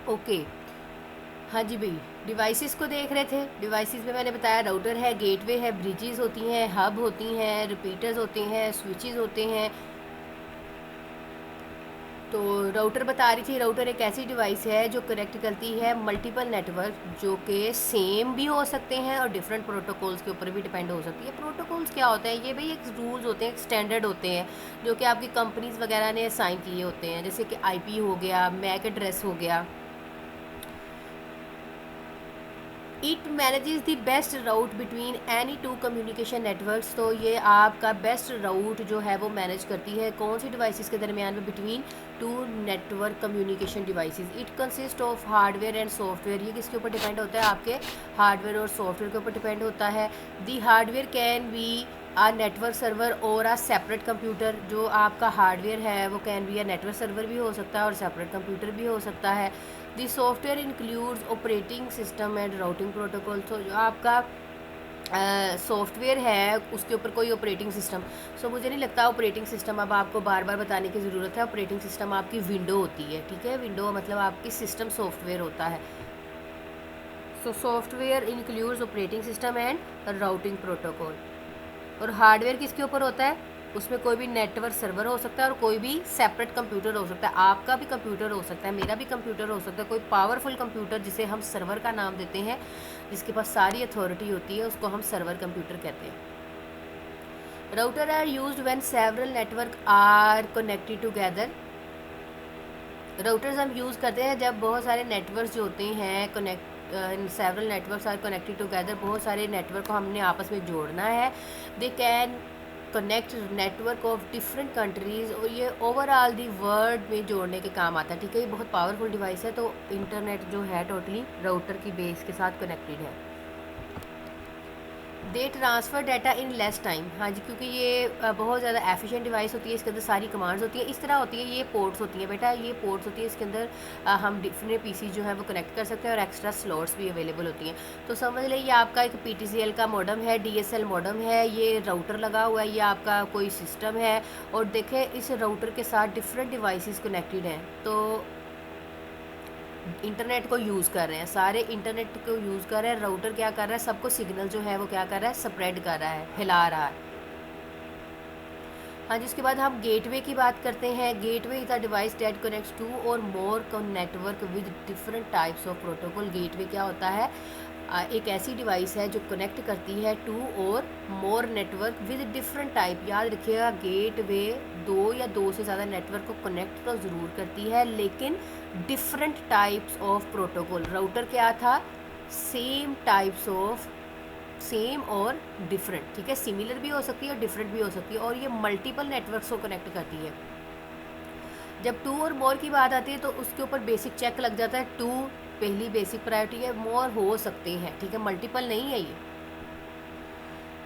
Okay. हाँ जी भाई, डिवाइसेस को देख रहे थे। डिवाइसेस में मैंने बताया राउटर है, गेटवे है, ब्रिजेस होती हैं, हब होती हैं, रिपीटर्स होते हैं, स्विचेस होते हैं। तो राउटर बता रही थी, राउटर एक ऐसी डिवाइस है जो कनेक्ट करती है मल्टीपल नेटवर्क, जो कि सेम भी हो सकते हैं और डिफरेंट प्रोटोकॉल्स के ऊपर भी डिपेंड हो सकती है। प्रोटोकॉल्स क्या होते हैं? ये भाई एक रूल्स होते हैं, एक स्टैंडर्ड होते हैं जो कि आपकी कंपनीज वगैरह ने असाइन किए होते हैं, जैसे कि आईपी हो गया, मैक एड्रेस हो गया। It manages the best route between any two communication networks. तो ये आपका बेस्ट राउट जो है वो मैनेज करती है कौन सी डिवाइसेस के दरमियान में, between two network communication devices. It consist of hardware and software. ये किसके ऊपर डिपेंड होता है? आपके हार्डवेयर और सॉफ्टवेयर के ऊपर डिपेंड होता है। The hardware can be a network server और आ सेपरेट कंप्यूटर। जो आपका हार्डवेयर है वो can be a network server भी हो सकता है और सेपरेट कंप्यूटर भी हो सकता है। दी software includes operating system and routing protocol. तो जो आपका सॉफ्टवेयर है उसके ऊपर कोई ऑपरेटिंग सिस्टम, सो मुझे नहीं लगता ऑपरेटिंग सिस्टम अब आपको बार बार बताने की ज़रूरत है। ऑपरेटिंग सिस्टम आपकी विंडो होती है, ठीक है? विंडो मतलब आपकी सिस्टम सॉफ्टवेयर होता है। So software includes operating system and routing protocol. और हार्डवेयर किसके ऊपर होता है? उसमें कोई भी नेटवर्क सर्वर हो सकता है और कोई भी सेपरेट कंप्यूटर हो सकता है। आपका भी कंप्यूटर हो सकता है, मेरा भी कंप्यूटर हो सकता है, कोई पावरफुल कंप्यूटर जिसे हम सर्वर का नाम देते हैं, जिसके पास सारी अथॉरिटी होती है, उसको हम सर्वर कंप्यूटर कहते हैं। Router are used when several network are connected together. Routers हम यूज़ करते हैं जब बहुत सारे नेटवर्क्स जो होते हैं connect, several networks are connected together. बहुत सारे नेटवर्क को हमने आपस में जोड़ना है। They can connect network of different countries, और ये ओवरऑल दी वर्ल्ड में जोड़ने के काम आता है, ठीक है? ये बहुत पावरफुल डिवाइस है। तो इंटरनेट जो है टोटली राउटर की बेस के साथ कनेक्टेड है। They transfer data in less time. हाँ जी, क्योंकि ये बहुत ज़्यादा एफिशिएंट डिवाइस होती है। इसके अंदर सारी कमांड्स होती है, इस तरह होती है, ये पोर्ट्स होती हैं बेटा, ये पोर्ट्स होती है। इसके अंदर हम डिफरेंट पीसी जो है वो कनेक्ट कर सकते हैं और एक्स्ट्रा स्लॉट्स भी अवेलेबल होती हैं। तो समझ लें ये आपका एक पीटीसीएल का मॉडम है, डीएसएल मॉडम है, ये राउटर लगा हुआ है, ये आपका कोई सिस्टम है। और देखें इस राउटर के साथ डिफरेंट डिवाइसेस कनेक्टेड हैं। तो इंटरनेट को यूज़ कर रहे हैं, सारे इंटरनेट को यूज़ कर रहे हैं। राउटर क्या कर रहा है? सबको सिग्नल जो है वो क्या कर रहा है? स्प्रेड कर रहा है, हिला रहा है। हाँ जी, उसके बाद हम गेटवे की बात करते हैं। Gateway is a device that connects two or more network with different types of protocol. Gateway क्या होता है? एक ऐसी डिवाइस है जो कनेक्ट करती है two or more network with different type. याद रखिएगा, गेटवे दो या दो से ज़्यादा नेटवर्क को कनेक्ट तो ज़रूर करती है, लेकिन different types of protocol. Router क्या था? सेम टाइप्स ऑफ, सेम और डिफरेंट, ठीक है? सिमिलर भी हो सकती है और डिफरेंट भी हो सकती है, और ये मल्टीपल नेटवर्क्स को कनेक्ट करती है। जब टू और मोर की बात आती है तो उसके ऊपर बेसिक चेक लग जाता है। टू पहली बेसिक प्रायोरिटी है, मोर हो सकते हैं, ठीक है? मल्टीपल नहीं है ये।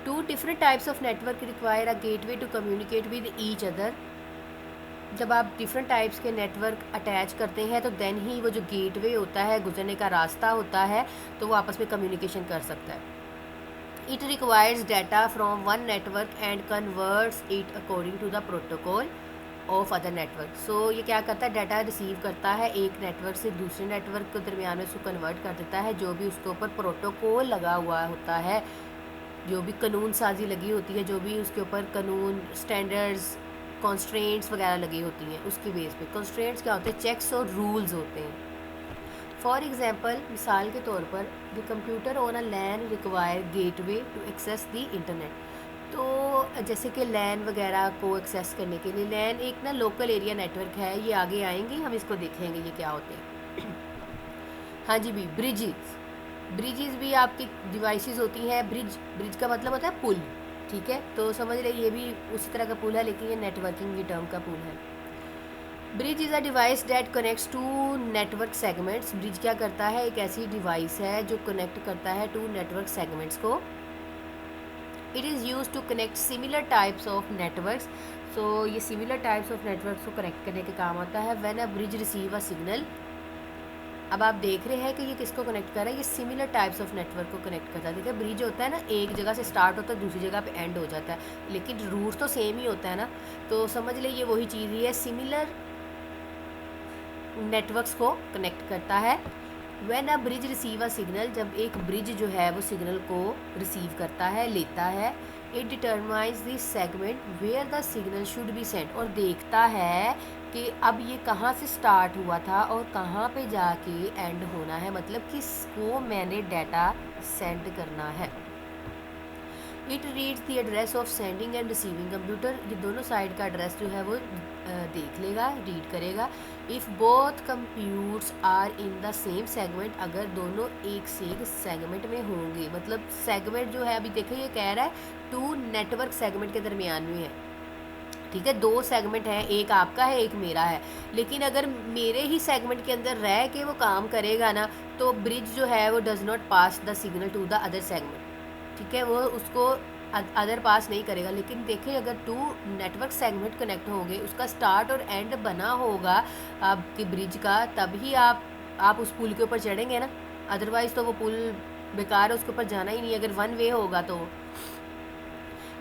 Two different types of network require a gateway to communicate with each other. जब आप डिफरेंट टाइप्स के नेटवर्क अटैच करते हैं तो देन ही वो जो गेटवे होता है, गुजरने का रास्ता होता है, तो वो आपस में कम्युनिकेशन कर सकता है। It requires data from one network and converts it according to the protocol of other network. So ये क्या करता है? डाटा रिसीव करता है एक नेटवर्क से दूसरे नेटवर्क के दरमियान में, उसको कन्वर्ट कर देता है, जो भी उसके ऊपर प्रोटोकॉल लगा हुआ होता है, जो भी कानून साजी लगी होती है, जो भी उसके ऊपर कानून, स्टैंडर्ड्स, कॉन्स्ट्रेंट्स वगैरह लगी होती हैं, उसकी बेस पे। कॉन्स्ट्रेंट्स क्या होते हैं? चेक्स और रूल्स होते हैं। फॉर एग्जाम्पल, मिसाल के तौर पर, the computer on a LAN require gateway to access the internet. तो जैसे कि लैन वगैरह को एक्सेस करने के लिए, लैन एक ना लोकल एरिया नेटवर्क है, ये आगे आएंगे हम इसको देखेंगे ये क्या होते हैं। हाँ जी भी, ब्रिजेस। ब्रिजेस भी आपकी डिवाइसेस होती हैं। ब्रिज, ब्रिज का मतलब होता है पुल, ठीक है? तो समझ रहे ये भी उसी तरह का पुल है, लेकिन ये नेटवर्किंग की टर्म का पुल है। Bridge is a device that connects two network segments. Bridge क्या करता है? एक ऐसी डिवाइस है जो कनेक्ट करता है टू नेटवर्क सेगमेंट्स को। It is use to connect similar types of networks. So ये सिमिलर टाइप्स ऑफ नेटवर्क्स को कनेक्ट करने के काम आता है। When a bridge receive a signal, अब आप देख रहे हैं कि ये किसको कनेक्ट कर रहा है? ये सिमिलर टाइप्स ऑफ नेटवर्क को कनेक्ट करता है। देखिए ब्रिज होता है ना, एक जगह से स्टार्ट होता है दूसरी जगह पे एंड हो जाता है, लेकिन रूट तो सेम ही होता है ना। तो समझ ले ये वही चीज़ ही है, सिमिलर नेटवर्क्स को कनेक्ट करता है। When a bridge receive a signal, जब एक ब्रिज जो है वो सिग्नल को रिसीव करता है, लेता है, it determines this segment where the signal should be sent, और देखता है कि अब ये कहाँ से स्टार्ट हुआ था और कहाँ पे जाके एंड होना है, मतलब किसको मैंने डाटा सेंड करना है। It reads the address of sending end receiving, computer ये दोनों साइड का एड्रेस जो है वो देख लेगा, रीड करेगा। If both computers are in the same segment, अगर दोनों एक से एक सेगमेंट में होंगे, मतलब सेगमेंट जो है अभी देखिए ये कह रहा है टू नेटवर्क सेगमेंट के दरमियान में है, ठीक है, दो सेगमेंट हैं, एक आपका है एक मेरा है, लेकिन अगर मेरे ही सेगमेंट के अंदर रह के वो काम करेगा ना, तो ब्रिज जो है वो does not pass the signal to the other segment, ठीक है, वो उसको अदर पास नहीं करेगा। लेकिन देखिए अगर टू नेटवर्क सेगमेंट कनेक्ट हो गए, उसका स्टार्ट और एंड बना होगा आपके ब्रिज का, तभी आप उस पुल के ऊपर चढ़ेंगे ना, अदरवाइज़ तो वो पुल बेकार है, उसके ऊपर जाना ही नहीं, अगर वन वे होगा तो।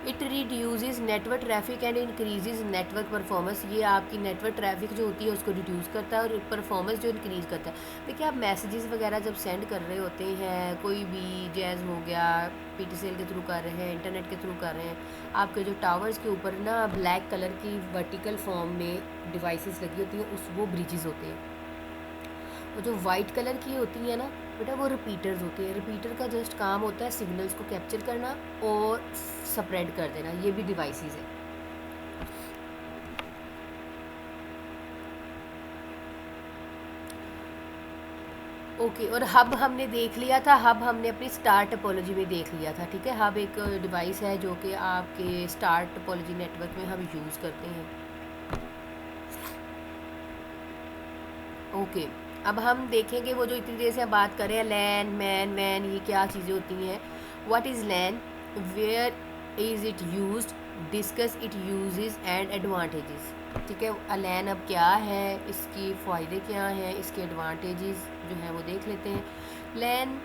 It reduces network traffic and increases network performance, ये आपकी नेटवर्क ट्रैफिक जो होती है उसको रिड्यूस करता है और परफॉर्मेंस जो इंक्रीज़ करता है। देखिए आप मैसेजेस वगैरह जब सेंड कर रहे होते हैं, कोई भी जैज़ हो गया, PTCL के थ्रू कर रहे हैं, इंटरनेट के थ्रू कर रहे हैं, आपके जो टावर्स के ऊपर ना ब्लैक कलर की वर्टिकल फॉर्म में डिवाइसेस लगी होती हैं, उस वो ब्रिजेस होते हैं। और जो वाइट कलर की होती है ना बेटा, वो रिपीटर्स होते हैं। रिपीटर का जस्ट काम होता है सिग्नल्स को कैप्चर करना और स्प्रेड कर देना, ये भी डिवाइसेस है। ओके, और हब हमने देख लिया था, हब हमने अपनी स्टार टोपोलॉजी में देख लिया था, ठीक है। हब एक डिवाइस है जो कि आपके स्टार टोपोलॉजी नेटवर्क में हम यूज़ करते हैं। ओके, अब हम देखेंगे वो जो इतनी देर से हम बात कर रहे हैं, लैन, मैन, वैन, ये क्या चीज़ें होती हैं। What is LAN, where is it used, discuss it uses and advantages, ठीक है। लैन अब क्या है, इसकी फ़ायदे क्या हैं, इसके एडवांटेजेस जो हैं वो देख लेते हैं। LAN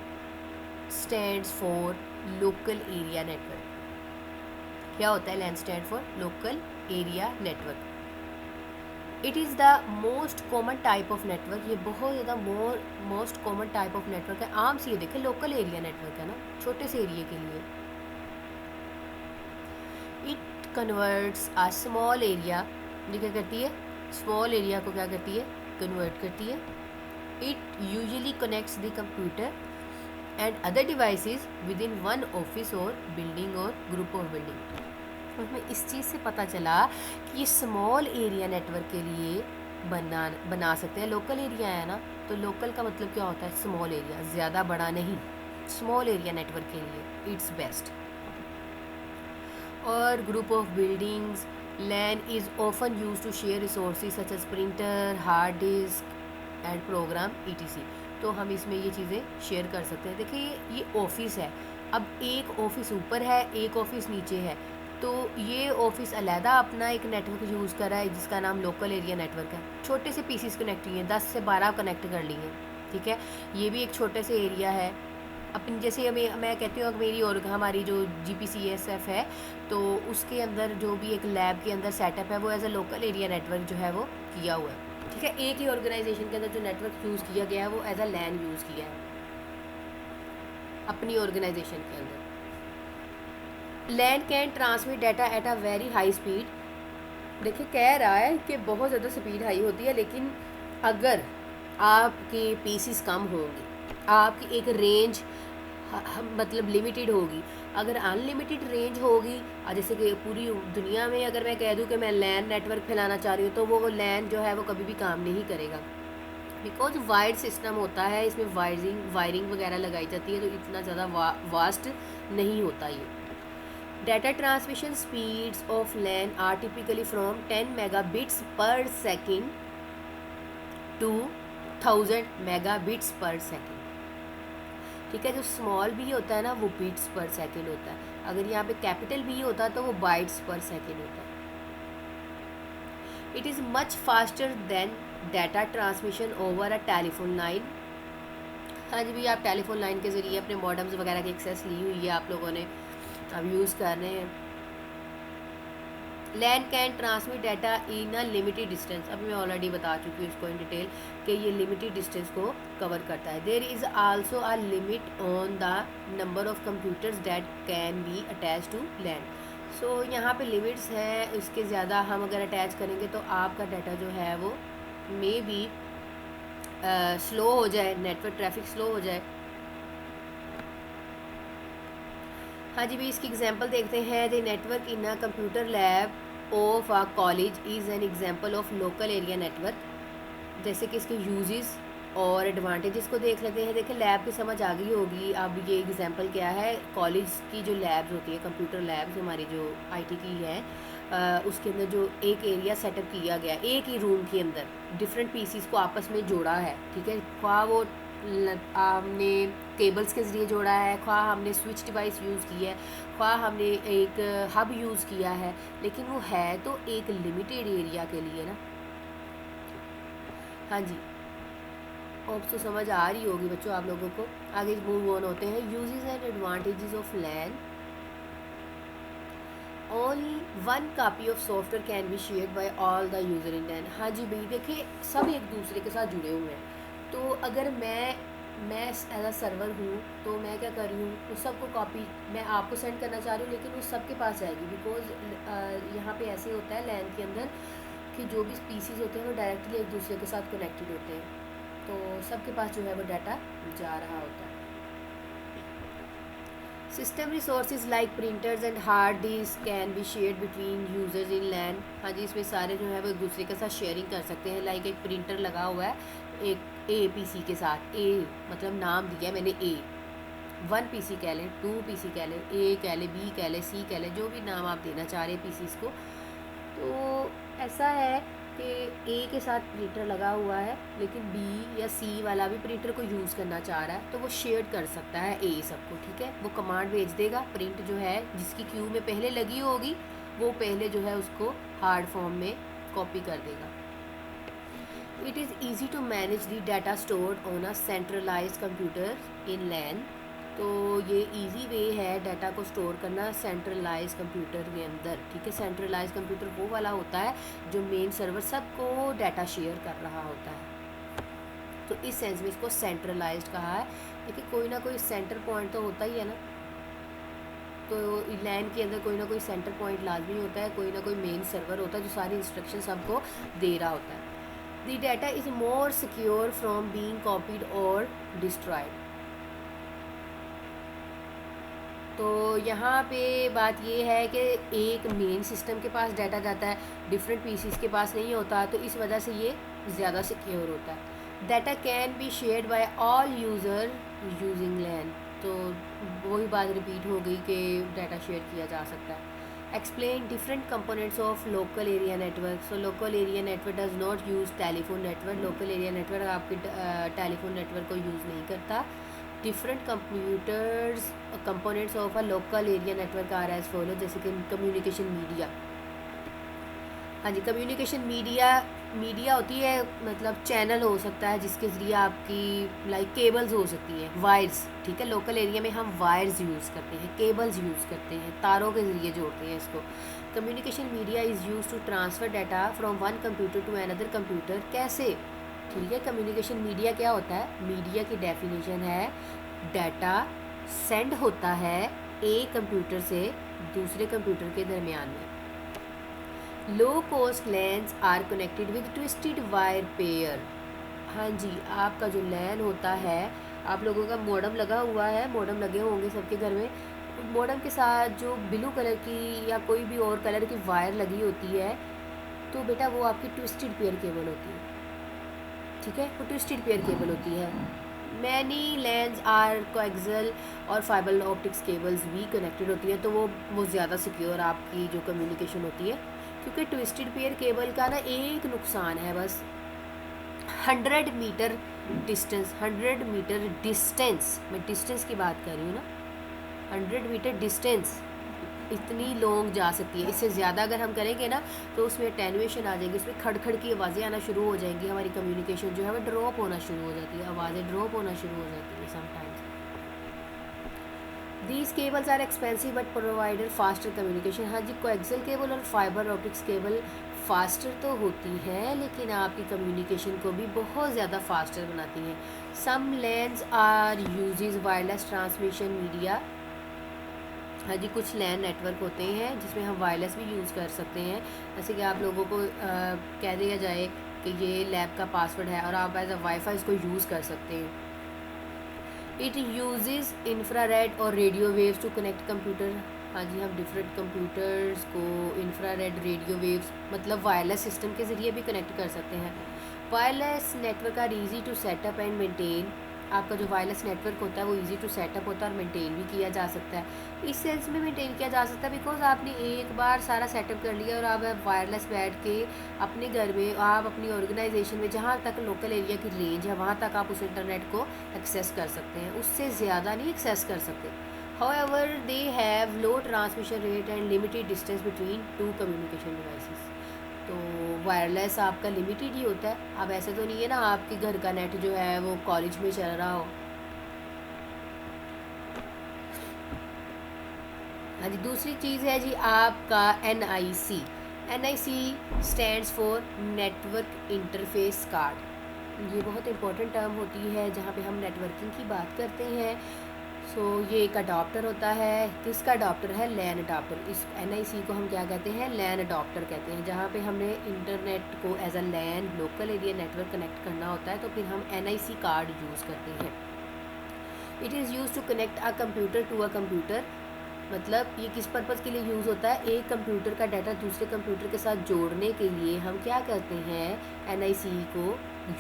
stands for local area network. क्या होता है LAN? Stand for local area network. It is the most common type of network, ये बहुत ज़्यादा most common type of network है। आम सी ये देखें लोकल एरिया नेटवर्क है ना, छोटे से एरिया के लिए। It converts a small area, ये क्या करती है, स्मॉल एरिया को क्या करती है, कन्वर्ट करती है। It usually connects the computer and other devices with in one office और बिल्डिंग और ग्रुप ऑफ बिल्डिंग। उसमें इस चीज़ से पता चला कि ये स्मॉल एरिया नेटवर्क के लिए बना सकते हैं। लोकल एरिया है ना, तो लोकल का मतलब क्या होता है, स्मॉल एरिया, ज़्यादा बड़ा नहीं, स्मॉल एरिया नेटवर्क के लिए इट्स बेस्ट। और group of buildings, LAN is often use to share resources such as printer, hard disk and program ETC। तो हम इसमें ये चीज़ें शेयर कर सकते हैं। देखिए ये ऑफिस है, अब एक ऑफिस ऊपर है, एक ऑफिस नीचे है, तो ये ऑफिस अलहदा अपना एक नेटवर्क यूज़ कर रहा है जिसका नाम लोकल एरिया नेटवर्क है। छोटे से पीसीस कनेक्ट किए हैं, 10 से 12 कनेक्ट कर लिए, ठीक है। ये भी एक छोटे से एरिया है। अपन जैसे मैं कहती हूँ मेरी और हमारी जो GPCSF है, तो उसके अंदर जो भी एक लैब के अंदर सेटअप है वो as a local area network जो है वो किया हुआ है, ठीक है। एक ही ऑर्गेनाइजेशन के अंदर जो नेटवर्क यूज़ किया गया है वो एज अ लैन यूज़ किया है अपनी ऑर्गेनाइजेशन के अंदर। LAN can transmit data at a very high speed. देखिए कह रहा है कि बहुत ज़्यादा स्पीड हाई होती है, लेकिन अगर आपके पीसीस कम होंगे, आपकी एक रेंज मतलब लिमिटेड होगी। अगर अनलिमिटेड रेंज होगी, जैसे कि पूरी दुनिया में अगर मैं कह दूं कि मैं लैन नेटवर्क फैलाना चाह रही हूँ, तो वो लैन जो है वो कभी भी काम नहीं करेगा, बिकॉज वायर्ड सिस्टम होता है, इसमें वायरिंग वगैरह लगाई जाती है, तो इतना ज़्यादा वास्ट नहीं होता ये। Data transmission speeds of LAN are typically from 10 megabits per second to 1000 megabits per second, ठीक है। जो स्मॉल भी होता है ना वो बिट्स पर सेकेंड होता है, अगर यहाँ पे कैपिटल भी होता है तो वो बाइट्स पर सेकेंड होता है। It is much faster than data transmission over a telephone line. हाँ जी भैया, आप टेलीफोन लाइन के ज़रिए अपने मॉडम्स वगैरह की एक्सेस ली हुई है आप लोगों ने, अब यूज़ कर रहे हैं। LAN can transmit data in a limited distance, अभी मैं ऑलरेडी बता चुकी हूँ इसको इन डिटेल कि ये लिमिटेड डिस्टेंस को कवर करता है। There is also a limit on the number of computers that can be attach to LAN. So यहाँ पे लिमिट्स हैं, इसके ज़्यादा हम अगर अटैच करेंगे तो आपका डाटा जो है वो मे बी स्लो हो जाए, नेटवर्क ट्रैफिक स्लो हो जाए। हाँ जी भाई, इसकी एग्जांपल देखते हैं। The network in a computer lab of a college is an example of local area network. जैसे कि इसके यूजेस और एडवांटेजेस को देख लेते हैं। देखिए लैब की समझ आ गई होगी। अब ये एग्जांपल क्या है, कॉलेज की जो लैब्स होती है, कंप्यूटर लैब्स हमारी जो आईटी की है, उसके अंदर जो एक एरिया सेटअप किया गया, एक ही रूम के अंदर डिफरेंट पीसीस को आपस में जोड़ा है, ठीक है। ख्वाह वो हमने केबल्स के ज़रिए जोड़ा है, ख्वाह हमने स्विच डिवाइस यूज़ की है, ख्वाह हमने एक हब यूज़ किया है, लेकिन वो है तो एक लिमिटेड एरिया के लिए ना। हाँ जी, अब तो समझ आ रही होगी बच्चों आप लोगों को। आगे मूव ऑन होते हैं। Uses and advantages of LAN. Only one copy of software can be shared by all the user in LAN. हाँ जी भाई, देखिए सब एक दूसरे के साथ जुड़े हुए हैं। तो अगर मैं एज अ सर्वर हूँ तो मैं क्या कर रही हूँ, उस सबको कॉपी मैं आपको सेंड करना चाह रही हूँ, लेकिन वो सबके पास जाएगी। बिकॉज यहाँ पे ऐसे होता है लैन के अंदर कि जो भी पीसीज होते हैं वो डायरेक्टली एक दूसरे के साथ कनेक्टेड होते हैं, तो सबके पास जो है वो डाटा जा रहा होता है। System resources like printers and hard disk can be shared between users in LAN. हाँ जी, इसमें सारे जो है वो एक दूसरे के साथ शेयरिंग कर सकते हैं। लाइक एक प्रिंटर लगा हुआ है एक ए पीसी के साथ, ए मतलब नाम दिया है मैंने ए, 1 पीसी कह लें, 2 पीसी कह लें, ए कह लें, बी कह लें, सी कह लें, जो भी नाम आप देना चाह रहे हैं पीसीस को। तो ऐसा है कि ए के साथ प्रिंटर लगा हुआ है, लेकिन बी या सी वाला भी प्रिंटर को यूज़ करना चाह रहा है, तो वो शेयर कर सकता है ए सबको, ठीक है। वो कमांड भेज देगा, प्रिंट जो है जिसकी क्यू में पहले लगी होगी वो पहले जो है उसको हार्ड फॉर्म में कॉपी कर देगा। It is easy to manage the data stored on a centralise computer in LAN. तो ये इजी वे है डाटा को स्टोर करना सेंट्रलाइज कंप्यूटर के अंदर, ठीक है। सेंट्रलाइज कंप्यूटर वो वाला होता है जो मेन सर्वर सबको डाटा शेयर कर रहा होता है, तो इस सेंस में इसको सेंट्रलाइज्ड कहा है। देखिए कोई ना कोई सेंटर पॉइंट तो होता ही है ना, तो लैन के अंदर कोई ना कोई सेंटर पॉइंट लाजमी होता है, कोई ना कोई मेन सर्वर होता है जो सारी इंस्ट्रक्शन सबको दे रहा होता है। The data is more secure from being copied और डिस्ट्रॉयड। तो यहाँ पे बात ये है कि एक मेन सिस्टम के पास डाटा जाता है, डिफरेंट पीसीस के पास नहीं होता, तो इस वजह से ये ज़्यादा सिक्योर होता है। Data can be shared by all user using LAN. तो वही बात रिपीट हो गई कि डाटा शेयर किया जा सकता है। Explain different components of local area network. So local area network does not use telephone network. Local area network आपके टेलीफोन नेटवर्क को यूज़ नहीं करता। Different computers components of a local area network are as follow. जैसे कि communication media. हाँ जी, communication media होती है, मतलब चैनल हो सकता है जिसके ज़रिए आपकी लाइक केबल्स हो सकती हैं, वायर्स, ठीक है। लोकल एरिया में हम वायर्स यूज़ करते हैं, केबल्स यूज़ करते हैं, तारों के ज़रिए जोड़ते हैं इसको। Communication media is use to transfer data from one computer to another computer. कैसे, ठीक है। कम्युनिकेशन मीडिया क्या होता है, मीडिया की डेफिनेशन है डाटा सेंड होता है एक कंप्यूटर से दूसरे कंप्यूटर के दरमियान में। Low cost LANs are connected with twisted wire pair. हाँ जी, आपका जो लैन होता है, आप लोगों का मॉडम लगा हुआ है, मॉडम लगे होंगे सबके घर में। मॉडम के साथ जो ब्लू कलर की या कोई भी और कलर की वायर लगी होती है, तो बेटा वो आपकी ट्विस्टेड पेयर केबल होती है, ठीक है। वो ट्विस्टेड पेयर केबल होती है। मैनी लैन्स आर कोएक्सियल और फाइबर ऑप्टिक्स केबल्स भी कनेक्टेड होती है, तो वो ज़्यादा सिक्योर आपकी जो कम्युनिकेशन होती है। क्योंकि ट्विस्टेड पेयर केबल का ना एक नुकसान है बस, 100 मीटर डिस्टेंस, 100 मीटर डिस्टेंस, मैं डिस्टेंस की बात कर रही हूँ ना, 100 मीटर डिस्टेंस इतनी लॉन्ग जा सकती है। इससे ज़्यादा अगर हम करेंगे ना तो उसमें अटेनुएशन आ जाएगी, उसमें खड़खड़ की आवाज़ें आना शुरू हो जाएंगी, हमारी कम्युनिकेशन जो है वो ड्रॉप होना शुरू हो जाती है, आवाज़ें ड्रॉप होना शुरू हो जाती है sometimes. These cables are expensive but provider faster communication. हाँ जी, कोएक्सियल केबल और फाइबर ऑप्टिक्स केबल फास्टर तो होती है लेकिन आपकी कम्युनिकेशन को भी बहुत ज़्यादा फास्टर बनाती हैं। Some LANs are uses wireless transmission media. हाँ जी, कुछ लैन नेटवर्क होते हैं जिसमें हम वायरलेस भी यूज़ कर सकते हैं। जैसे कि आप लोगों को कह दिया जाए कि ये लैब का पासवर्ड है और आप एज अ वाईफाई इसको यूज़ कर सकते हैं। इट यूजेस इंफ्रारेड और radio waves to connect computer. हाँ जी, हम डिफरेंट कंप्यूटर्स को इंफ्रारेड रेडियो वेव्स मतलब वायरलेस सिस्टम के ज़रिए भी कनेक्ट कर सकते हैं। Wireless network are easy to setup and maintain. आपका जो वायरलेस नेटवर्क होता है वो इजी टू सेटअप होता है और मेंटेन भी किया जा सकता है। इस सेंस में मेंटेन किया जा सकता है बिकॉज आपने एक बार सारा सेटअप कर लिया और आप वायरलेस बैठ के अपने घर में, आप अपनी ऑर्गेनाइजेशन में जहाँ तक लोकल एरिया की रेंज है वहाँ तक आप उस इंटरनेट को एक्सेस कर सकते हैं, उससे ज़्यादा नहीं एक्सेस कर सकते। However, they have low transmission rate and limited distance between two communication devices. तो वायरलेस आपका लिमिटेड ही होता है। अब ऐसे तो नहीं है ना आपके घर का नेट जो है वो कॉलेज में चल रहा हो। हाँ जी, दूसरी चीज़ है जी आपका NIC। NIC stands for network interface card. ये बहुत इंपॉर्टेंट टर्म होती है जहाँ पे हम नेटवर्किंग की बात करते हैं। ये एक अडाप्टर होता है। किसका अडाप्टर है? लैन अडाप्टर। इस NIC को हम क्या कहते हैं? लैन अडाप्टर कहते हैं। जहाँ पे हमने इंटरनेट को as a LAN local area network connect करना होता है तो फिर हम NIC कार्ड यूज़ करते हैं। It is use to connect a computer to a computer. मतलब ये किस पर्पज़ के लिए यूज़ होता है? एक कंप्यूटर का डाटा दूसरे कंप्यूटर के साथ जोड़ने के लिए हम क्या करते हैं? NIC को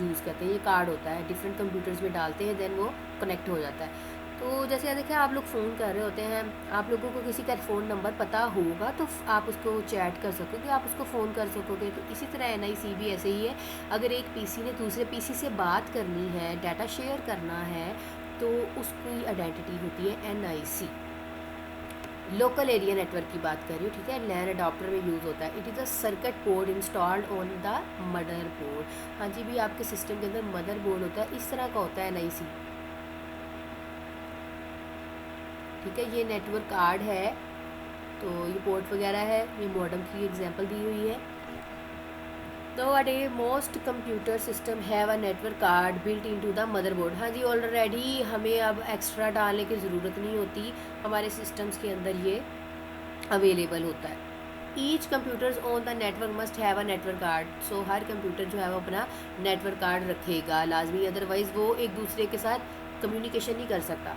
यूज़ करते हैं। ये कार्ड होता है, डिफरेंट कंप्यूटर्स में डालते हैं, देन वो कनेक्ट हो जाता है। तो जैसे देखिए आप लोग फ़ोन कर रहे होते हैं, आप लोगों को किसी का फ़ोन नंबर पता होगा तो आप उसको चैट कर सकोगे, आप उसको फ़ोन कर सकोगे। तो इसी तरह NIC भी ऐसे ही है। अगर एक PC ने दूसरे PC से बात करनी है, डाटा शेयर करना है तो उसकी आइडेंटिटी होती है NIC। लोकल एरिया नेटवर्क की बात कर रही हूँ, ठीक है। लैन अडॉप्टर में यूज़ होता है। It is a circuit board installed on the mother board. हाँ जी, भी आपके सिस्टम के अंदर मदर बोर्ड होता है, इस तरह का होता है NIC, ठीक है। ये नेटवर्क कार्ड है, तो ये पोर्ट वगैरह है, ये मॉडेम की एग्जांपल दी हुई है। Nowadays most computer system have a network card built into the motherboard। हाँ जी, ऑलरेडी हमें अब एक्स्ट्रा डालने की ज़रूरत नहीं होती, हमारे सिस्टम्स के अंदर ये अवेलेबल होता है। Each computers on the network must have a network card. So her computer जो है वो अपना नेटवर्क कार्ड रखेगा लाजमी, अदरवाइज़ वो एक दूसरे के साथ कम्युनिकेशन नहीं कर सकता।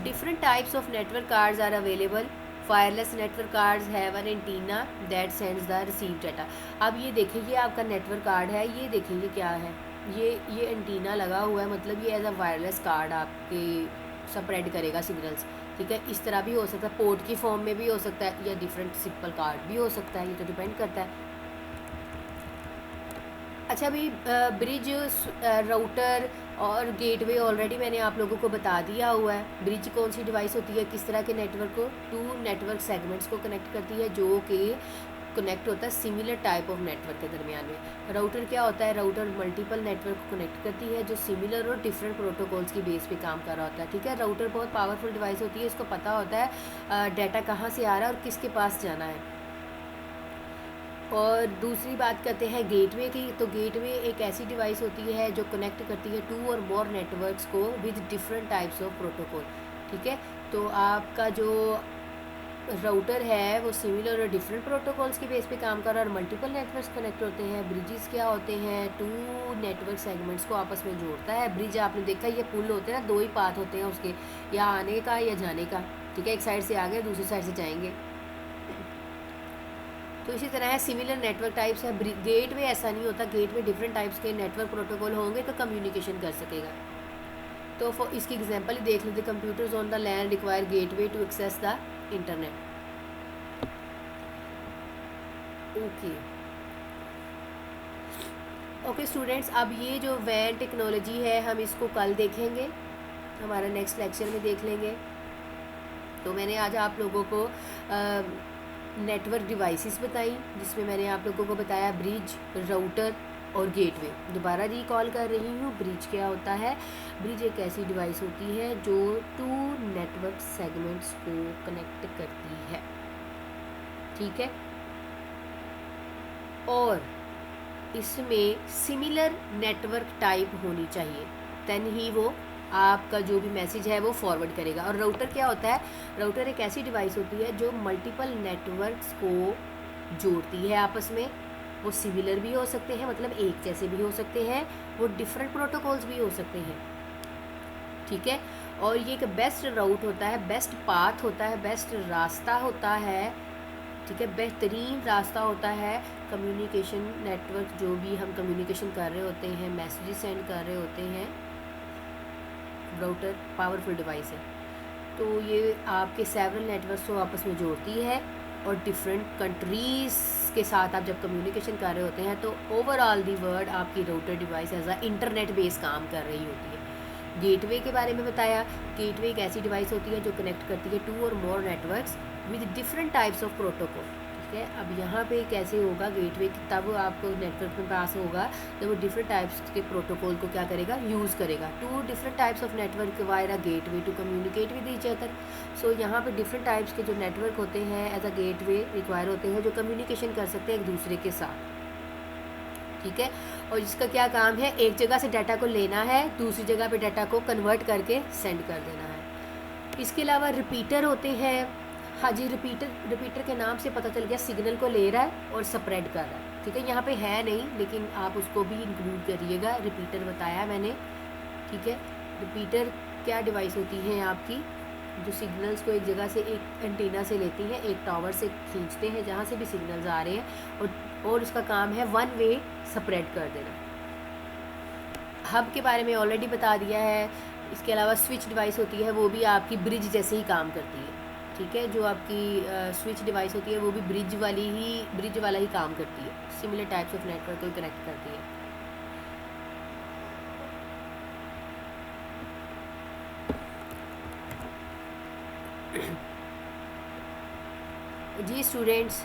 Different types of network cards are available. Wireless network cards have an antenna that sends the receive data. अब ये देखिए, ये आपका नेटवर्क कार्ड है, ये देखिए ये क्या है, ये एंटीना लगा हुआ है, मतलब ये एज अ वायरलेस कार्ड आपके स्प्रेड करेगा सिग्नल्स, ठीक है। इस तरह भी हो सकता है, पोर्ट की फॉर्म में भी हो सकता है, या डिफरेंट सिंपल कार्ड भी हो सकता है, ये तो डिपेंड करता है। अच्छा, अभी ब्रिज, राउटर और गेटवे ऑलरेडी मैंने आप लोगों को बता दिया हुआ है। ब्रिज कौन सी डिवाइस होती है, किस तरह के नेटवर्क को, टू नेटवर्क सेगमेंट्स को कनेक्ट करती है, जो कि कनेक्ट होता है सिमिलर टाइप ऑफ नेटवर्क के दरमियान में। राउटर क्या होता है? राउटर मल्टीपल नेटवर्क को कनेक्ट करती है जो सिमिलर और डिफरेंट प्रोटोकॉल्स की बेस पे काम कर रहा होता है, ठीक है। राउटर बहुत पावरफुल डिवाइस होती है, इसको पता होता है डाटा कहाँ से आ रहा है और किसके पास जाना है। और दूसरी बात करते हैं गेटवे की। तो गेटवे एक ऐसी डिवाइस होती है जो कनेक्ट करती है टू और मोर नेटवर्क्स को with different types of protocol, ठीक है। तो आपका जो राउटर है वो सिमिलर और डिफरेंट प्रोटोकॉल्स के बेस पे काम कर रहा है और मल्टीपल नेटवर्क्स कनेक्ट होते हैं। ब्रिजेस क्या होते हैं? टू नेटवर्क सेगमेंट्स को आपस में जोड़ता है। ब्रिज आपने देखा, ये पुल होते हैं ना, दो ही पाथ होते हैं उसके, या आने का या जाने का, ठीक है। एक साइड से आगे दूसरी साइड से जाएंगे। तो इसी तरह है सिमिलर नेटवर्क टाइप्स है। गेटवे ऐसा नहीं होता, गेटवे डिफरेंट टाइप्स के नेटवर्क प्रोटोकॉल होंगे तो कम्युनिकेशन कर सकेगा। तो इसकी एग्जांपल ही देख लेते। Computers on the land require gateway to access the internet. Okay students, अब ये जो वैन टेक्नोलॉजी है हम इसको कल देखेंगे, हमारा नेक्स्ट लेक्चर में देख लेंगे। तो मैंने आज आप लोगों को नेटवर्क डिवाइसेस बताई, जिसमें मैंने आप लोगों को बताया ब्रिज, राउटर, और गेटवे। दोबारा रिकॉल कर रही हूँ, ब्रिज क्या होता है? ब्रिज एक ऐसी डिवाइस होती है जो टू नेटवर्क सेगमेंट्स को कनेक्ट करती है, ठीक है, और इसमें सिमिलर नेटवर्क टाइप होनी चाहिए, देन ही वो आपका जो भी मैसेज है वो फॉरवर्ड करेगा। और राउटर क्या होता है? राउटर एक ऐसी डिवाइस होती है जो मल्टीपल नेटवर्क्स को जोड़ती है आपस में। वो सिमिलर भी हो सकते हैं, मतलब एक जैसे भी हो सकते हैं, वो डिफरेंट प्रोटोकॉल्स भी हो सकते हैं, ठीक है। और ये एक बेस्ट राउट होता है, बेस्ट पाथ होता है, बेस्ट रास्ता होता है, ठीक है, बेहतरीन रास्ता होता है कम्युनिकेशन नेटवर्क, जो भी हम कम्युनिकेशन कर रहे होते हैं, मैसेजेस सेंड कर रहे होते हैं। राउटर पावरफुल डिवाइस है, तो ये आपके सेवरल नेटवर्क्स को आपस में जोड़ती है, और डिफरेंट कंट्रीज़ के साथ आप जब कम्युनिकेशन कर रहे होते हैं तो ओवरऑल दी वर्ल्ड आपकी router device as a internet base काम कर रही होती है। गेटवे के बारे में बताया, गेटवे एक ऐसी डिवाइस होती है जो कनेक्ट करती है two or more networks with different types of protocol, ठीक है। अब यहाँ पे कैसे होगा गेटवे, तब आपको नेटवर्क में पास होगा जब वो डिफरेंट टाइप्स के प्रोटोकॉल को क्या करेगा, यूज़ करेगा। Two different types of network wire a gateway to communicate with each other. So यहाँ पे डिफरेंट टाइप्स के जो नेटवर्क होते हैं एज अ गेटवे रिक्वायर होते हैं, जो कम्युनिकेशन कर सकते हैं एक दूसरे के साथ, ठीक है। और इसका क्या काम है? एक जगह से डाटा को लेना है, दूसरी जगह पे डाटा को कन्वर्ट करके सेंड कर देना है। इसके अलावा रिपीटर होते हैं। हाँ जी, रिपीटर के नाम से पता चल गया सिग्नल को ले रहा है और स्प्रेड कर रहा है, ठीक है। यहाँ पे है नहीं, लेकिन आप उसको भी इंक्लूड करिएगा। रिपीटर बताया मैंने, ठीक है। रिपीटर क्या डिवाइस होती है आपकी, जो सिग्नल्स को एक जगह से, एक एंटीना से लेती हैं, एक टावर से खींचते हैं जहाँ से भी सिग्नल्स आ रहे हैं, और इसका काम है वन वे स्प्रेड कर देना। हब के बारे में ऑलरेडी बता दिया है। इसके अलावा स्विच डिवाइस होती है, वो भी आपकी ब्रिज जैसे ही काम करती है, ठीक है। जो आपकी स्विच डिवाइस होती है वो भी ब्रिज वाला ही काम करती है, सिमिलर टाइप्स ऑफ नेटवर्क को कनेक्ट करती है। जी स्टूडेंट्स,